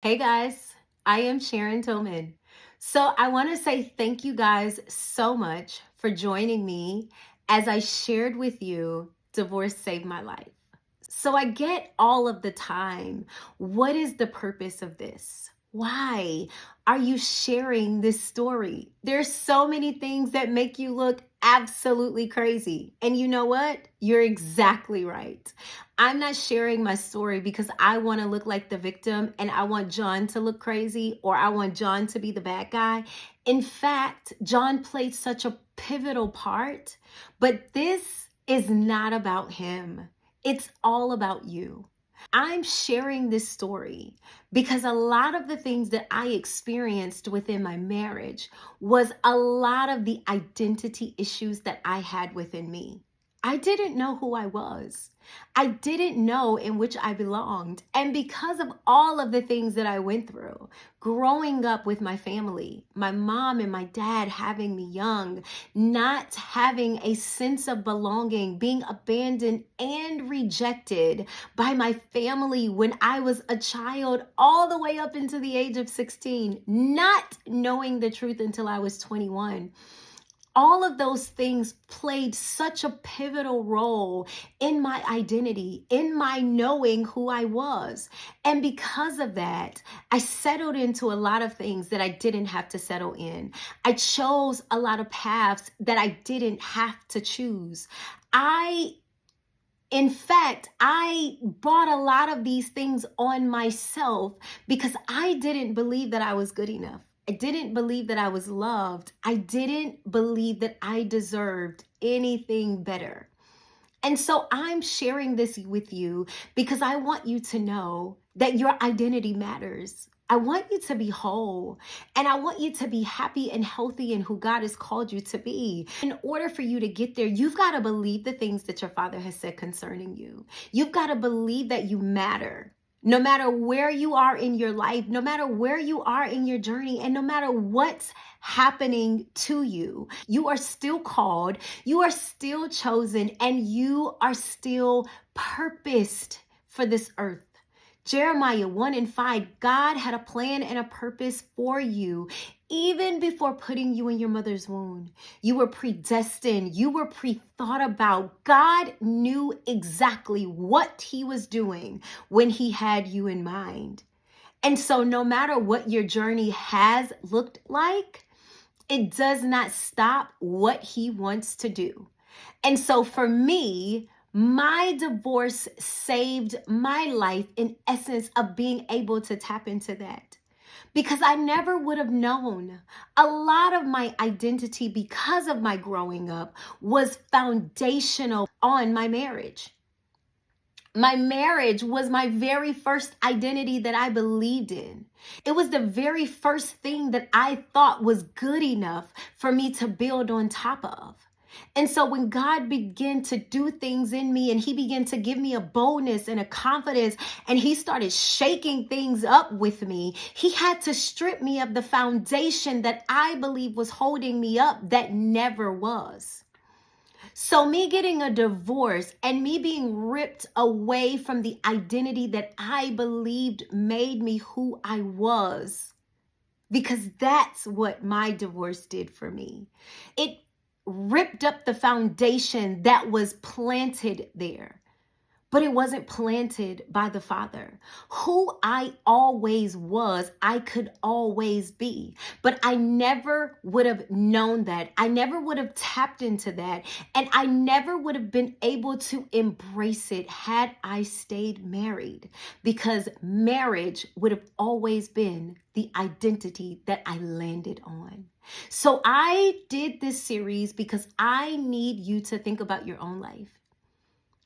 Hey guys, I am Sharon Tillman. So I want to say thank you guys so much for joining me as I shared with you Divorce Saved My Life. So I get all of the time, what is the purpose of this? Why are you sharing this story? There's so many things that make you look absolutely crazy. And you know what? You're exactly right. I'm not sharing my story because I want to look like the victim and I want John to look crazy or I want John to be the bad guy. In fact, John played such a pivotal part, but this is not about him. It's all about you. I'm sharing this story because a lot of the things that I experienced within my marriage was a lot of the identity issues that I had within me. I didn't know who I was. I didn't know in which I belonged. And because of all of the things that I went through, growing up with my family, my mom and my dad having me young, not having a sense of belonging, being abandoned and rejected by my family when I was a child, all the way up into the age of 16, not knowing the truth until I was 21. All of those things played such a pivotal role in my identity, in my knowing who I was. And because of that, I settled into a lot of things that I didn't have to settle in. I chose a lot of paths that I didn't have to choose. In fact, I brought a lot of these things on myself because I didn't believe that I was good enough. I didn't believe that I was loved. I didn't believe that I deserved anything better. And so I'm sharing this with you because I want you to know that your identity matters. I want you to be whole and I want you to be happy and healthy in who God has called you to be. In order for you to get there, you've got to believe the things that your Father has said concerning you. You've got to believe that you matter. No matter where you are in your life, no matter where you are in your journey, and no matter what's happening to you, you are still called, you are still chosen, and you are still purposed for this earth. Jeremiah 1:5, God had a plan and a purpose for you. Even before putting you in your mother's womb, you were predestined, you were pre-thought about. God knew exactly what he was doing when he had you in mind. And so no matter what your journey has looked like, it does not stop what he wants to do. And so for me, my divorce saved my life in essence of being able to tap into that. Because I never would have known. A lot of my identity, because of my growing up, was foundational on my marriage. My marriage was my very first identity that I believed in. It was the very first thing that I thought was good enough for me to build on top of. And so when God began to do things in me and he began to give me a boldness and a confidence and he started shaking things up with me, he had to strip me of the foundation that I believe was holding me up that never was. So, me getting a divorce and me being ripped away from the identity that I believed made me who I was, because that's what my divorce did for me. It ripped up the foundation that was planted there. But it wasn't planted by the Father. Who I always was, I could always be. But I never would have known that. I never would have tapped into that. And I never would have been able to embrace it had I stayed married. Because marriage would have always been the identity that I landed on. So I did this series because I need you to think about your own life.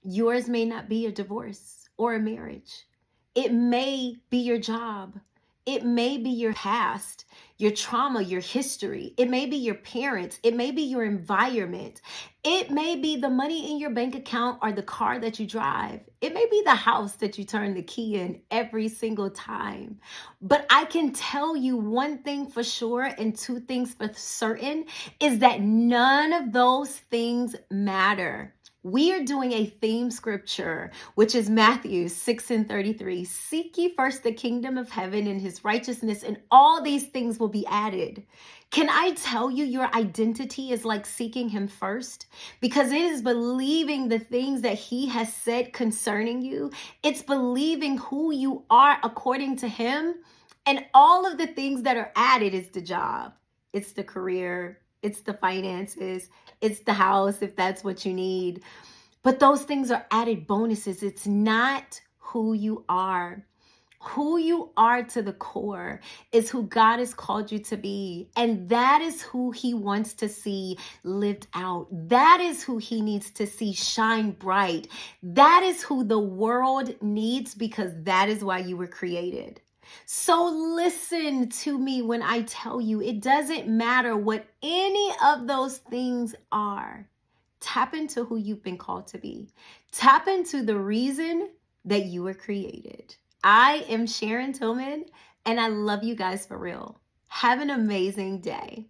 Yours may not be a divorce or a marriage. It may be your job. It may be your past, your trauma, your history. It may be your parents. It may be your environment. It may be the money in your bank account or the car that you drive. It may be the house that you turn the key in every single time. But I can tell you one thing for sure and two things for certain is that none of those things matter. We are doing a theme scripture, which is Matthew 6:33. Seek ye first the kingdom of heaven and his righteousness, and all these things will be added. Can I tell you, your identity is like seeking him first? Because it is believing the things that he has said concerning you. It's believing who you are according to him. And all of the things that are added is the job, it's the career, it's the finances, it's the house, if that's what you need. But those things are added bonuses. It's not who you are. Who you are to the core is who God has called you to be. And that is who he wants to see lived out. That is who he needs to see shine bright. That is who the world needs, because that is why you were created. So listen to me when I tell you, it doesn't matter what any of those things are. Tap into who you've been called to be. Tap into the reason that you were created. I am Sharon Tillman, and I love you guys for real. Have an amazing day.